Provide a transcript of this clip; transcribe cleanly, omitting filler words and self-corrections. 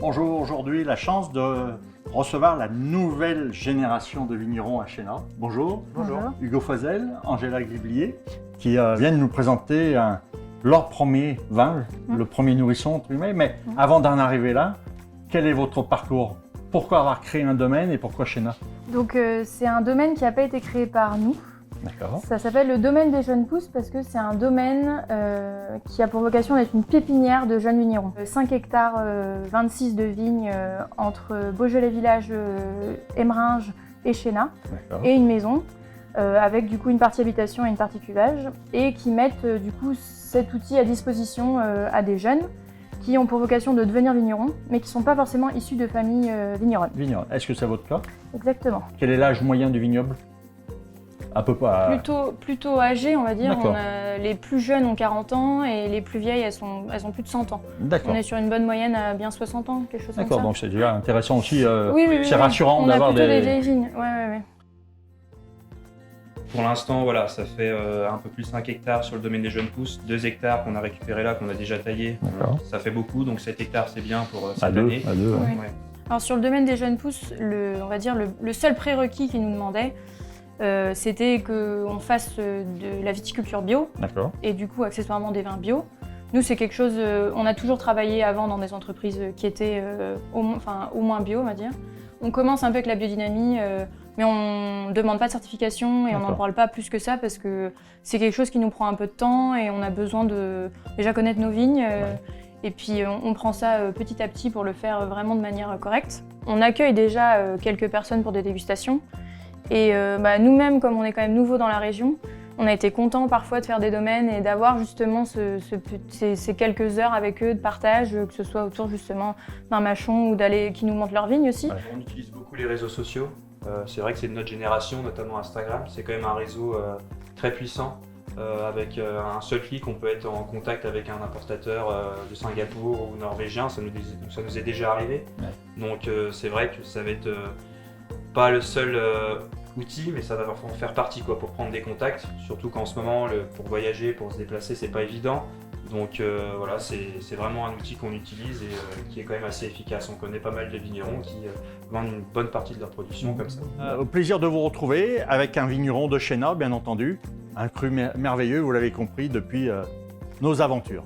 Bonjour, aujourd'hui la chance de recevoir la nouvelle génération de vignerons à Chénat. Bonjour. Bonjour. Hugo Foisel, Angela Griblier, qui viennent nous présenter leur premier vin, le premier nourrisson entre guillemets. Mais avant d'en arriver là, quel est votre parcours? Pourquoi avoir créé un domaine et pourquoi Chénat? Donc c'est un domaine qui n'a pas été créé par nous. D'accord. Ça s'appelle le domaine des jeunes pousses parce que c'est un domaine qui a pour vocation d'être une pépinière de jeunes vignerons. 5 hectares, 26 de vignes entre Beaujolais Village, Emeringes et Chénat, et une maison avec du coup une partie habitation et une partie cuvage, et qui mettent du coup cet outil à disposition à des jeunes qui ont pour vocation de devenir vignerons, mais qui ne sont pas forcément issus de familles vigneronnes. Vigneron. Est-ce que c'est votre cas? Exactement. Quel est l'âge moyen du vignoble? À peu près. Plutôt âgées, on va dire. D'accord. Les plus jeunes ont 40 ans et les plus vieilles, elles ont plus de 100 ans. D'accord. On est sur une bonne moyenne à bien 60 ans, quelque chose comme ça. D'accord, donc c'est déjà intéressant aussi. Oui, c'est rassurant on d'avoir a plutôt des vieilles vignes. Ouais. Pour l'instant, voilà, ça fait un peu plus de 5 hectares sur le domaine des jeunes pousses, 2 hectares qu'on a récupéré là, qu'on a déjà taillé. D'accord. Ça fait beaucoup, donc 7 hectares c'est bien pour À cette deux, année. à deux. Ouais. Ouais. Alors sur le domaine des jeunes pousses, on va dire le seul prérequis qu'ils nous demandaient, c'était qu'on fasse de la viticulture bio D'accord. et du coup accessoirement des vins bio. Nous, c'est quelque chose, on a toujours travaillé avant dans des entreprises qui étaient au moins bio, on va dire. On commence un peu avec la biodynamie, mais on ne demande pas de certification et on n'en parle pas plus que ça parce que c'est quelque chose qui nous prend un peu de temps et on a besoin de déjà connaître nos vignes. Et puis on prend ça petit à petit pour le faire vraiment de manière correcte. On accueille déjà quelques personnes pour des dégustations. Et nous-mêmes, comme on est quand même nouveaux dans la région, on a été contents parfois de faire des domaines et d'avoir justement ces quelques heures avec eux de partage, que ce soit autour justement d'un machon ou qui nous montrent leurs vignes aussi. Ouais. On utilise beaucoup les réseaux sociaux. C'est vrai que c'est de notre génération, notamment Instagram. C'est quand même un réseau très puissant. Avec un seul clic, on peut être en contact avec un importateur de Singapour ou norvégien. Ça nous est déjà arrivé. Ouais. Donc c'est vrai que ça va être pas le seul outil, mais ça va en faire partie pour prendre des contacts. Surtout qu'en ce moment, pour voyager, pour se déplacer, c'est pas évident. Donc voilà, c'est vraiment un outil qu'on utilise et qui est quand même assez efficace. On connaît pas mal de vignerons qui vendent une bonne partie de leur production comme ça. Au plaisir de vous retrouver avec un vigneron de Chénat, bien entendu. Un cru merveilleux, vous l'avez compris, depuis nos aventures.